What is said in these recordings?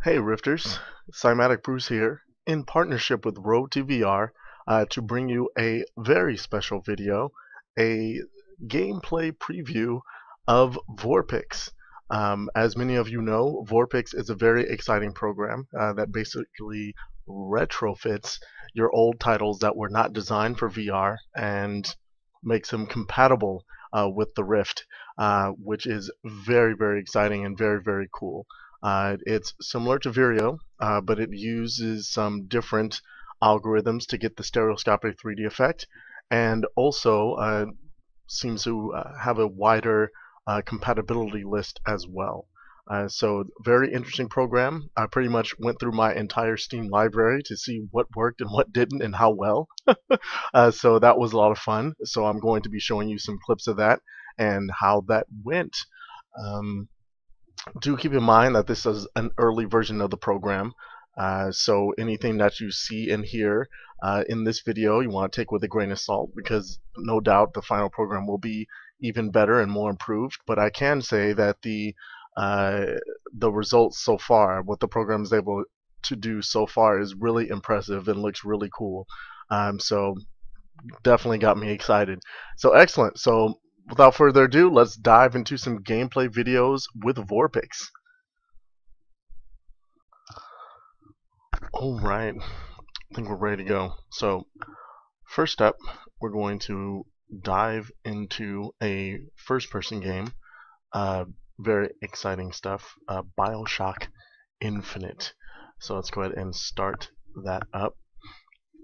Hey Rifters, Cymatic Bruce here, in partnership with Road to VR, to bring you a very special video, a gameplay preview of VorpX. As many of you know, VorpX is a very exciting program that basically retrofits your old titles that were not designed for VR and makes them compatible with the Rift, which is very, very exciting and very, very cool. It's similar to Vireo, but it uses some different algorithms to get the stereoscopic 3D effect, and also seems to have a wider compatibility list as well. So very interesting program. I pretty much went through my entire Steam library to see what worked and what didn't and how well. So that was a lot of fun. So I'm going to be showing you some clips of that and how that went. Do keep in mind that this is an early version of the program, so anything that you see and hear in this video you want to take with a grain of salt, because no doubt the final program will be even better and more improved. But I can say that the results so far, what the program is able to do so far, is really impressive and looks really cool. So definitely got me excited. So excellent. So without further ado, let's dive into some gameplay videos with VorpX. Alright, I think we're ready to go. So first up, we're going to dive into a first-person game. Very exciting stuff. Bioshock Infinite. So let's go ahead and start that up.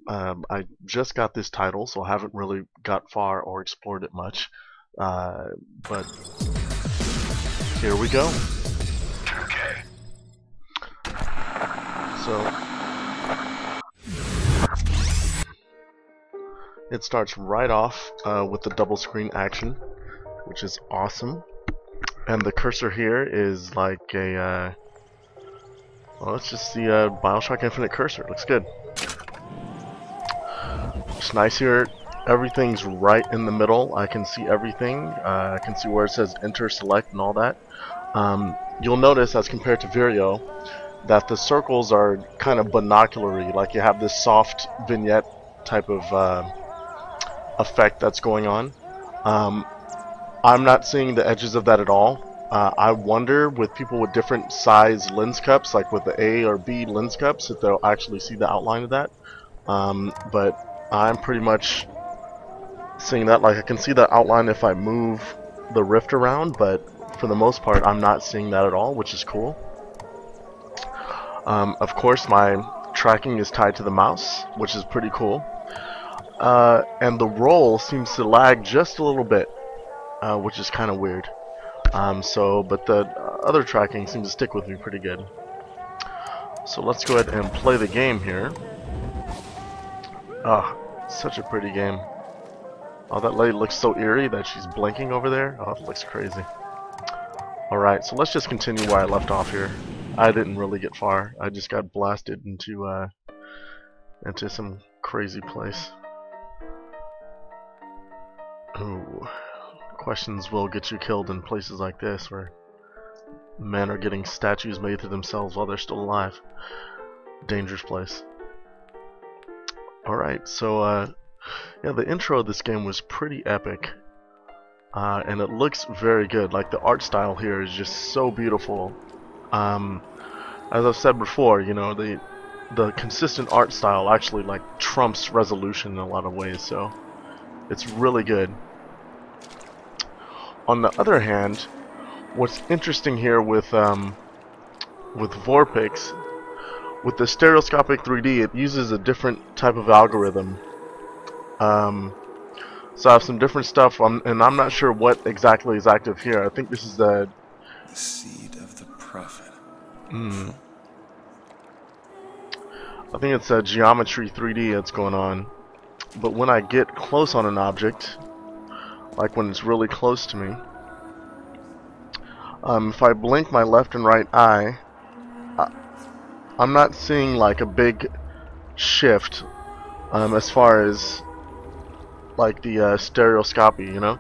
I just got this title, so I haven't really got far or explored it much. But here we go. Okay. So it starts right off with the double screen action, which is awesome. And the cursor here is like a well, it's just the Bioshock Infinite cursor. Looks good. It's nice here. Everything's right in the middle. I can see everything. I can see where it says enter, select, and all that. You'll notice, as compared to Vireo, that the circles are kind of binoculary, like you have this soft vignette type of effect that's going on. I'm not seeing the edges of that at all. I wonder, with people with different size lens cups, like with the A or B lens cups, if they'll actually see the outline of that. But I'm pretty much seeing that. Like, I can see the outline if I move the Rift around, but for the most part I'm not seeing that at all, which is cool. Of course, my tracking is tied to the mouse, which is pretty cool. And the roll seems to lag just a little bit, which is kind of weird. But the other tracking seems to stick with me pretty good. So let's go ahead and play the game here. Such a pretty game. Oh, that lady looks so eerie that she's blinking over there. Oh, it looks crazy. Alright, so let's just continue where I left off here. I didn't really get far. I just got blasted into some crazy place. Ooh. Questions will get you killed in places like this, where men are getting statues made to themselves while they're still alive. Dangerous place. Alright, so yeah, the intro of this game was pretty epic, and it looks very good. Like, the art style here is just so beautiful. As I've said before, you know, the consistent art style actually like trumps resolution in a lot of ways, so it's really good. On the other hand, what's interesting here with VorpX, with the stereoscopic 3D, it uses a different type of algorithm. So I have some different stuff, and I'm not sure what exactly is active here. I think this is the seed of the prophet. I think it's a geometry 3D that's going on. But when I get close on an object, like when it's really close to me, if I blink my left and right eye, I'm not seeing like a big shift as far as like the stereoscopy, you know.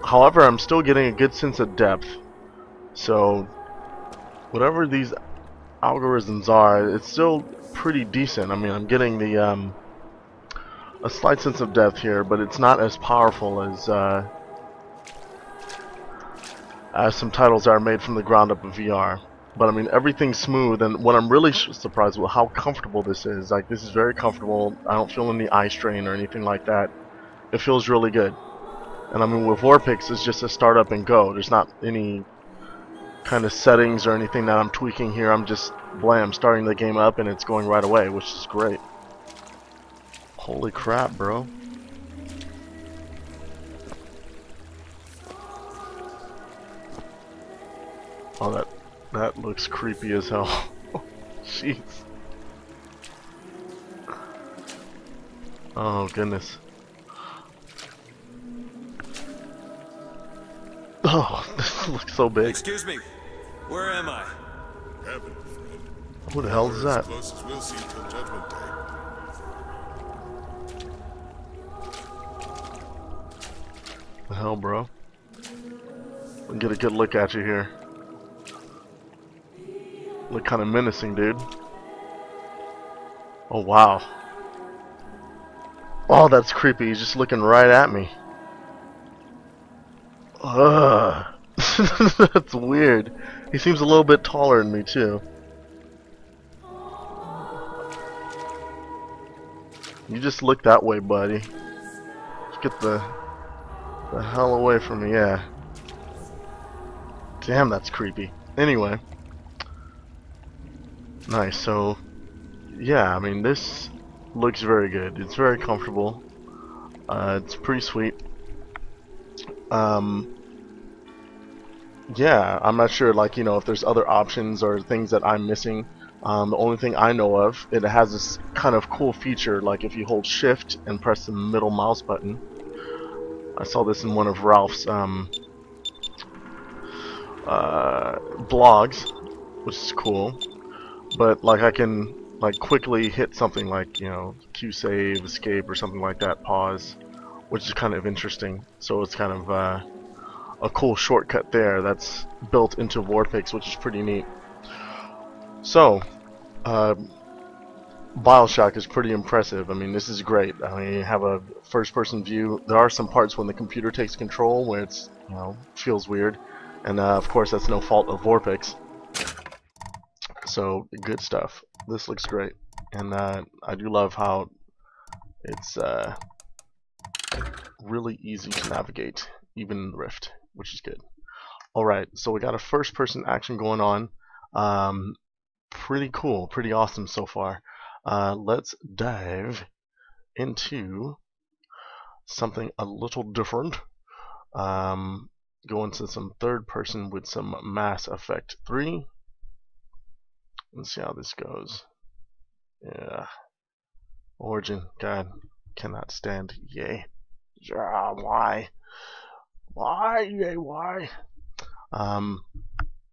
However, I'm still getting a good sense of depth. So whatever these algorithms are, it's still pretty decent. I mean, I'm getting the a slight sense of depth here, but it's not as powerful as some titles that are made from the ground up in VR. But I mean, everything's smooth, and what I'm really surprised with how comfortable this is. Like, this is very comfortable. I don't feel any eye strain or anything like that. It feels really good. And I mean, with VorpX, it's just a start up and go. There's not any kind of settings or anything that I'm tweaking here. I'm just, blam, starting the game up and it's going right away, which is great. Holy crap, bro. Oh, that looks creepy as hell. Jeez. Oh, goodness. Oh, this looks so big. Excuse me, where am I? Heaven, friend. Who the hell is that? As close as we'll see till Judgment Day. The hell, bro? I'll get a good look at you here. Look kind of menacing, dude. Oh, wow. Oh, that's creepy. He's just looking right at me. Ugh. That's weird. He seems a little bit taller than me, too. You just look that way, buddy. Let's get the hell away from me, yeah. Damn, that's creepy. Anyway. Nice, so... yeah, I mean, this looks very good. It's very comfortable. It's pretty sweet. Yeah, I'm not sure, like, you know, if there's other options or things that I'm missing. The only thing I know of, it has this kind of cool feature, like if you hold shift and press the middle mouse button. I saw this in one of Ralph's blogs, which is cool. But like I can like quickly hit something like, you know, Q save, escape, or something like that, pause, which is kind of interesting. So it's kind of a cool shortcut there that's built into VorpX, which is pretty neat. So, Bioshock is pretty impressive. I mean, this is great. I mean, you have a first-person view. There are some parts when the computer takes control where it's, you know, feels weird, and of course that's no fault of VorpX. So, good stuff. This looks great, and I do love how it's really easy to navigate, even in the Rift, which is good. Alright, so we got a first-person action going on. Pretty cool, pretty awesome so far. Let's dive into something a little different. Go into some third person with some Mass Effect 3. Let's see how this goes. Yeah. Origin, God, cannot stand yay. Yeah, why? Why, yay, why?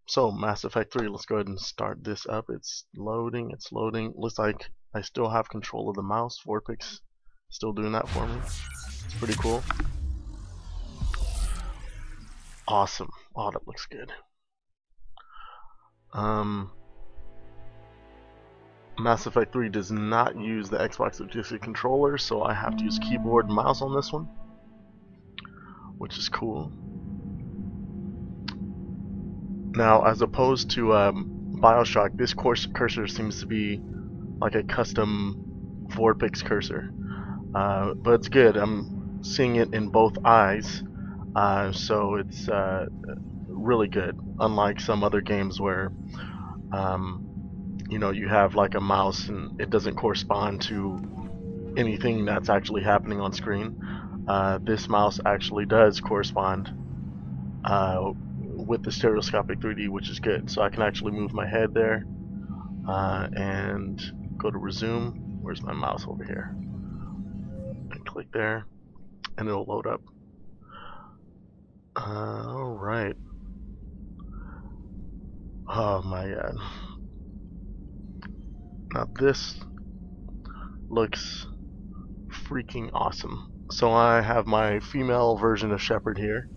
So, Mass Effect 3, let's go ahead and start this up. It's loading, it's loading. Looks like I still have control of the mouse. VorpX still doing that for me. It's pretty cool. Awesome. Oh, that looks good. Mass Effect 3 does not use the Xbox 360 controller, so I have to use keyboard and mouse on this one, which is cool. Now, as opposed to Bioshock, this cursor seems to be like a custom VorpX cursor, but it's good. I'm seeing it in both eyes, so it's really good. Unlike some other games where you know, you have like a mouse and it doesn't correspond to anything that's actually happening on screen. This mouse actually does correspond with the stereoscopic 3D, which is good. So I can actually move my head there and go to resume. Where's my mouse? Over here. And click there and it'll load up. Alright. Oh my god. Now this looks freaking awesome. So I have my female version of Shepard here,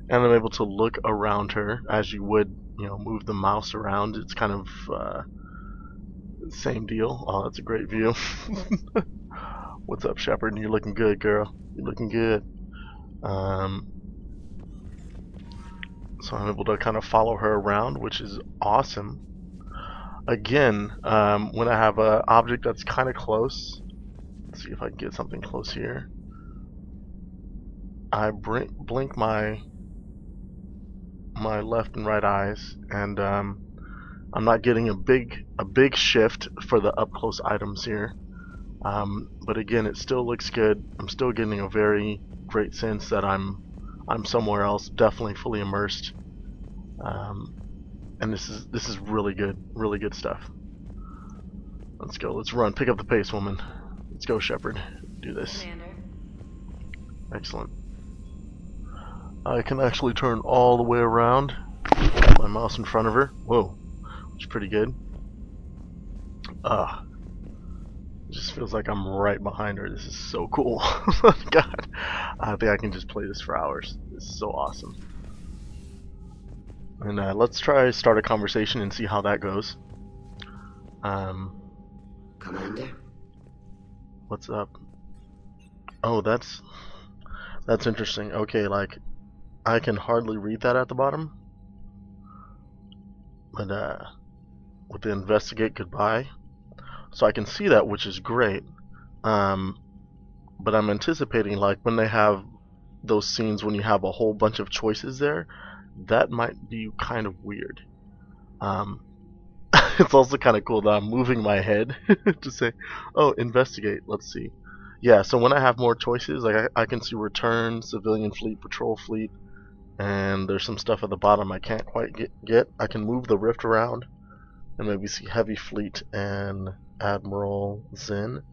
and I'm able to look around her as you would, you know, move the mouse around. It's kind of Same deal. Oh, that's a great view. What's up, Shepard? You're looking good, girl. You're looking good. So I'm able to kind of follow her around, which is awesome. Again, when I have an object that's kind of close, let's see if I can get something close here. I blink my left and right eyes, and I'm not getting a big shift for the up close items here. But again, it still looks good. I'm still getting a very great sense that I'm somewhere else, definitely fully immersed. And this is really good stuff. Let's go. Let's run. Pick up the pace, woman. Let's go, Shepard. Do this. Commander. Excellent. I can actually turn all the way around. Got my mouse in front of her. Whoa, which is pretty good. It just feels like I'm right behind her. This is so cool. God, I think I can just play this for hours. This is so awesome. And let's try start a conversation and see how that goes. Commander? What's up? Oh, that's interesting. Okay, like I can hardly read that at the bottom. But with the investigate goodbye. So I can see that, which is great. But I'm anticipating, like, when they have those scenes when you have a whole bunch of choices there, that might be kind of weird. It's also kind of cool that I'm moving my head to say, oh, investigate, let's see. Yeah, so when I have more choices, like I can see return, civilian fleet, patrol fleet, and there's some stuff at the bottom I can't quite get. I can move the rift around and maybe see heavy fleet and Admiral Zen.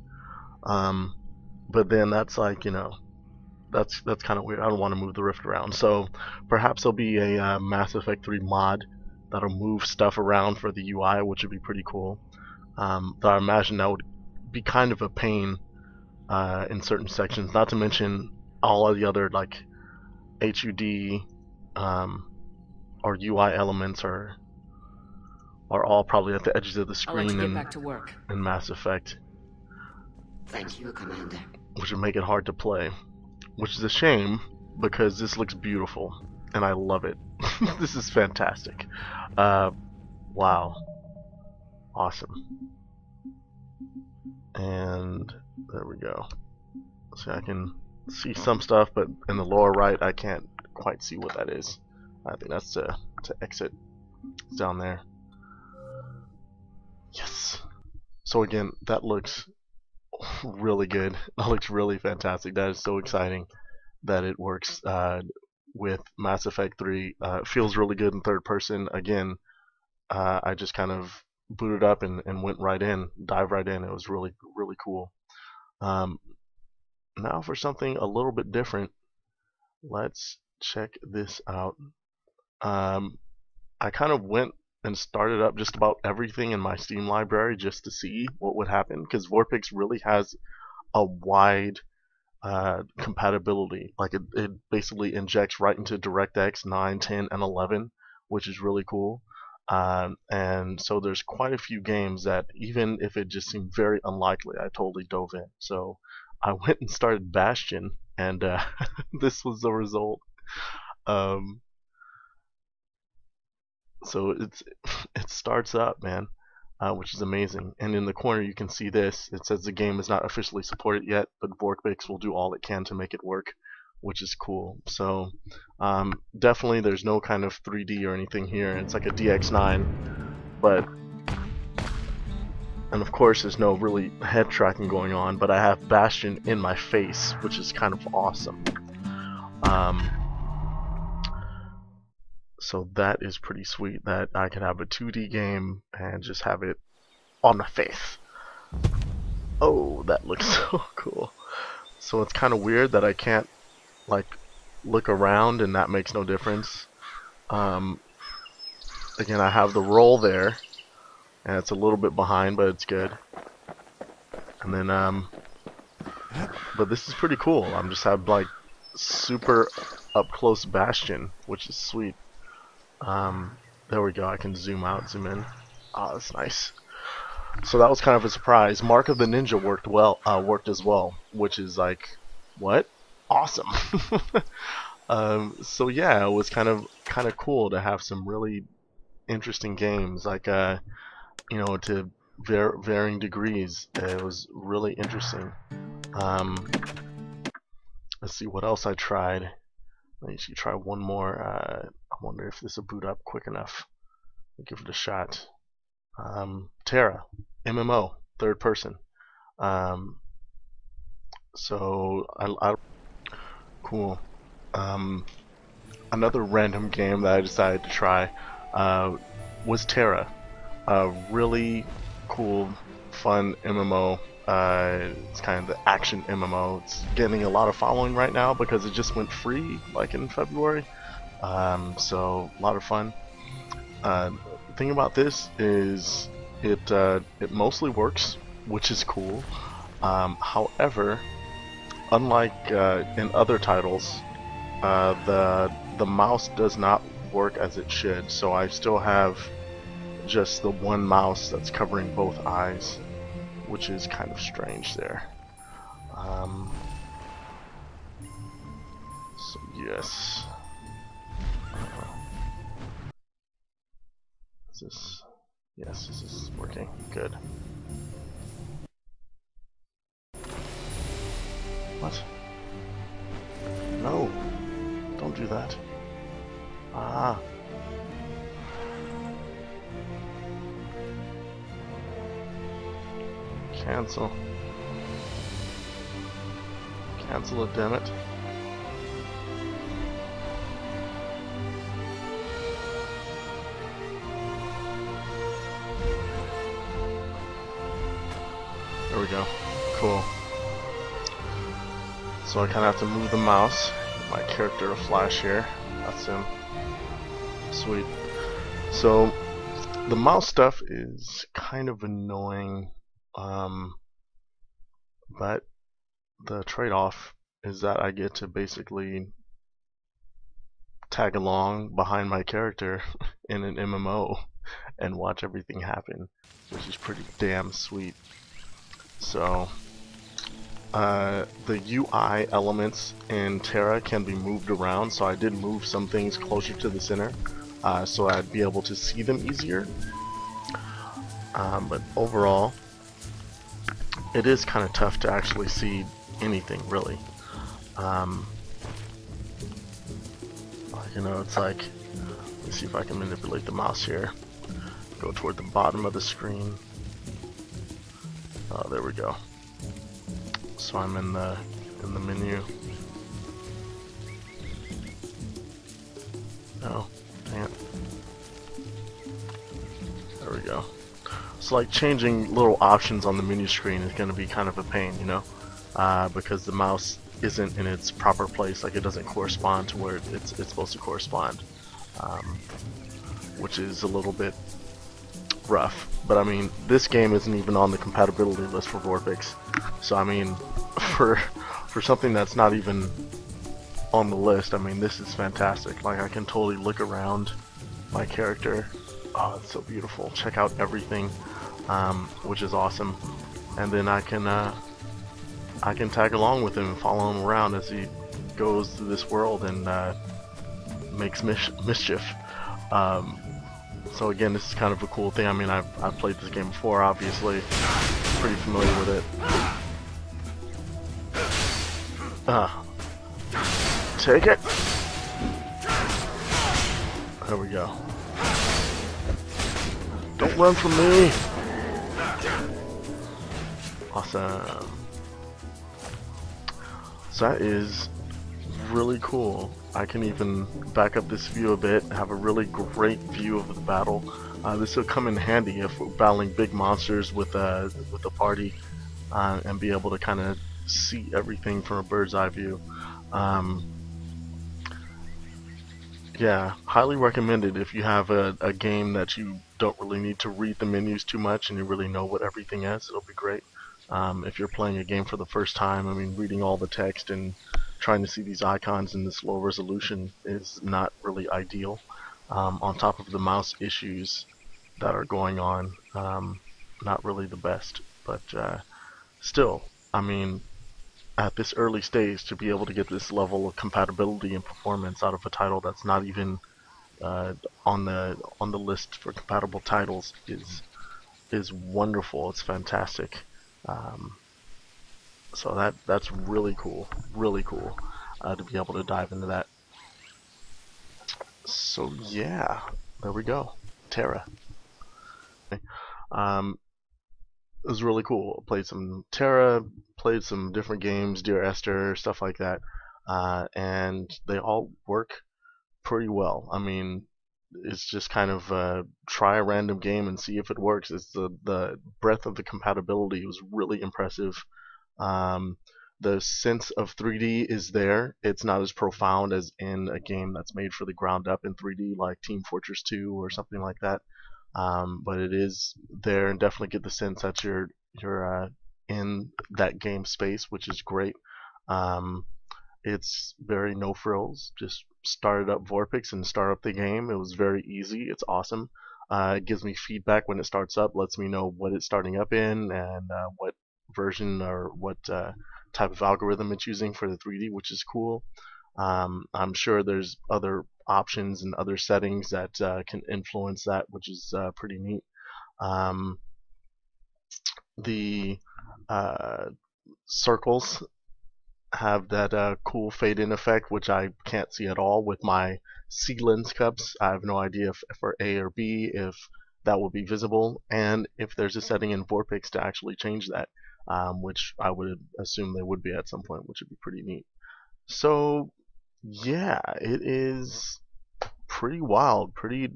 But then that's like, you know, that's kind of weird. I don't want to move the rift around. So perhaps there'll be a Mass Effect 3 mod that'll move stuff around for the UI, which would be pretty cool. But I imagine that would be kind of a pain in certain sections. Not to mention all of the other like HUD or UI elements are all probably at the edges of the I'll let you screen get back to work. in Mass Effect, Thank you, Commander. which would make it hard to play. Which is a shame because this looks beautiful and I love it. This is fantastic. Wow. Awesome. And there we go. See, I can see some stuff, but in the lower right I can't quite see what that is. I think that's to exit. It's down there. Yes. So again, that looks really good. That looks really fantastic. That is so exciting that it works with Mass Effect 3. It feels really good in third person. Again, I just kind of booted up and went right in, dive right in. It was really cool. Now for something a little bit different. Let's check this out. I kind of went and started up just about everything in my Steam library just to see what would happen, because VorpX really has a wide compatibility. Like it basically injects right into DirectX 9, 10, and 11, which is really cool. And so there's quite a few games that even if it just seemed very unlikely, I totally dove in. So I went and started Bastion, and this was the result. So it starts up, man, which is amazing. And in the corner you can see this. It says the game is not officially supported yet, but VorpX will do all it can to make it work, which is cool. So definitely there's no kind of 3D or anything here. It's like a DX9, but and of course there's no really head tracking going on. But I have Bastion in my face, which is kind of awesome. So that is pretty sweet that I can have a 2D game and just have it on my face. Oh, that looks so cool. So it's kind of weird that I can't like look around, and that makes no difference. Again, I have the roll there, and it's a little bit behind, but it's good. And then but this is pretty cool. I'm just have like super up close Bastion, which is sweet. There we go. I can zoom out, zoom in. Ah, that's nice. So that was kind of a surprise. Mark of the Ninja worked as well, which is like, what? Awesome. So yeah, it was kind of cool to have some really interesting games, like to varying degrees. It was really interesting. Um, let's see what else I tried. Let me see, try one more. I wonder if this will boot up quick enough. I'll give it a shot. Tera, MMO, third person. Um, so cool. Um, Another random game that I decided to try uh, was Tera. A really cool, fun MMO. It's kind of the action MMO. It's getting a lot of following right now because it just went free like in February. So a lot of fun. The thing about this is it mostly works, which is cool. However, unlike in other titles, the mouse does not work as it should. So I still have just the one mouse that's covering both eyes, which is kind of strange there. So yes. Is this? Yes, this is working. Good. What? No! Don't do that. Ah. Cancel. Cancel it, damn it. There we go. Cool. So I kind of have to move the mouse. Get my character to flash here. That's him. Sweet. So the mouse stuff is kind of annoying, but the trade-off is that I get to basically tag along behind my character in an MMO and watch everything happen, which is pretty damn sweet. So the UI elements in Tera can be moved around, so I did move some things closer to the center so I'd be able to see them easier. But overall, it is kind of tough to actually see anything, really. It's like, let me see if I can manipulate the mouse here. Go toward the bottom of the screen. Oh, there we go. So I'm in the menu. Oh, dang it. There we go. So like changing little options on the menu screen is going to be kind of a pain, because the mouse isn't in its proper place, like it doesn't correspond to where it's supposed to correspond, which is a little bit rough. But I mean, this game isn't even on the compatibility list for VorpX, so I mean, for something that's not even on the list, I mean, this is fantastic. Like, I can totally look around my character. Oh, it's so beautiful. Check out everything, which is awesome. And then I can tag along with him and follow him around as he goes through this world and makes mischief. So again, this is kind of a cool thing. I mean, I've played this game before, obviously. Pretty familiar with it. Take it! There we go. Don't run from me! Awesome. So that is really cool. I can even back up this view a bit, have a really great view of the battle. This will come in handy if we're battling big monsters with a party, and be able to kind of see everything from a bird's eye view. Yeah, highly recommended if you have a game that you don't really need to read the menus too much and you really know what everything is. It'll be great. If you're playing a game for the first time, I mean, reading all the text and trying to see these icons in this low resolution is not really ideal. On top of the mouse issues that are going on, not really the best, but still, I mean, at this early stage to be able to get this level of compatibility and performance out of a title that's not even uh, on the list for compatible titles is wonderful. It's fantastic. Um, so that's really cool to be able to dive into that. So yeah, there we go, Tera. Um, it was really cool. Played some Tera, played some different games, Dear Esther, stuff like that, and they all work pretty well. I mean, it's just kind of try a random game and see if it works. It's the breadth of the compatibility was really impressive. Um, the sense of 3D is there. It's not as profound as in a game that's made for the ground up in 3D, like Team Fortress 2 or something like that. But it is there, and definitely get the sense that you're in that game space, which is great. Um, it's very no frills. Just started up VorpX and start up the game. It was very easy. It's awesome. It gives me feedback when it starts up, lets me know what it's starting up in and what version or what type of algorithm it's using for the 3D, which is cool. I'm sure there's other options and other settings that can influence that, which is pretty neat. Um, the uh, circles have that cool fade in effect, which I can't see at all with my C lens cups. I have no idea if for A or B if that will be visible, and if there's a setting in VorpX to actually change that, which I would assume they would be at some point, which would be pretty neat. So yeah, it is pretty wild, pretty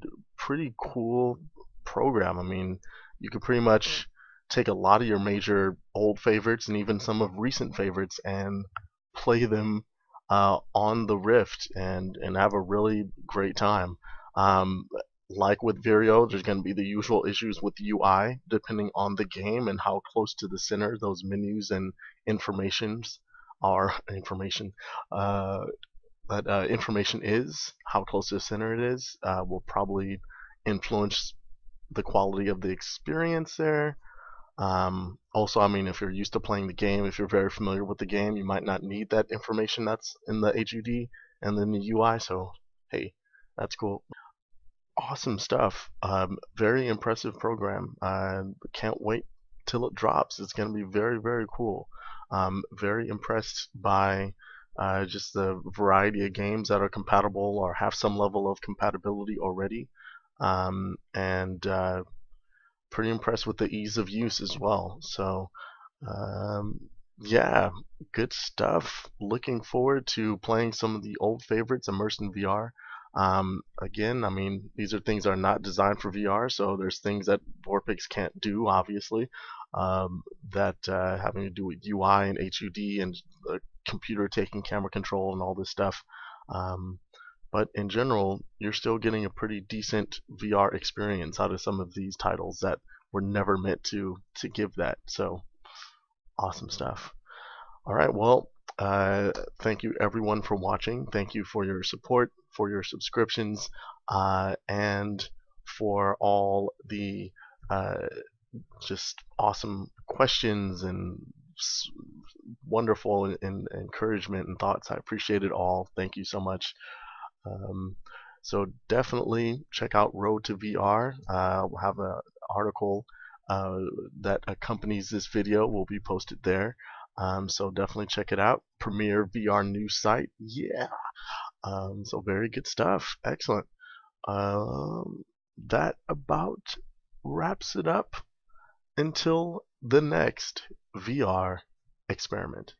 cool program. I mean, you could pretty much take a lot of your major old favorites and even some of recent favorites and play them on the Rift and have a really great time. Um, like with Vireo, there's going to be the usual issues with UI depending on the game and how close to the center those menus and informations are. Information. That information is, how close to the center it is, will probably influence the quality of the experience there. Also, I mean, if you're used to playing the game, if you're very familiar with the game, you might not need that information that's in the HUD and then the UI. So, hey, that's cool. Awesome stuff. Very impressive program. Can't wait till it drops. It's going to be very cool. Very impressed by just the variety of games that are compatible or have some level of compatibility already. And pretty impressed with the ease of use as well. So, um, yeah, good stuff. Looking forward to playing some of the old favorites immersed in VR. Again, I mean, these are things that are not designed for VR, so there's things that VorpX can't do, obviously, that having to do with UI and HUD and the computer taking camera control and all this stuff. Um, but in general, you're still getting a pretty decent VR experience out of some of these titles that were never meant to give that. So awesome stuff. All right, well, thank you everyone for watching. Thank you for your support, for your subscriptions, and for all the uh, just awesome questions and wonderful encouragement and thoughts. I appreciate it all. Thank you so much. Um, so definitely check out Road to VR. We'll have an article uh, that accompanies this video will be posted there. So definitely check it out. Premier VR news site. Yeah. So very good stuff. Excellent. That about wraps it up until the next VR experiment.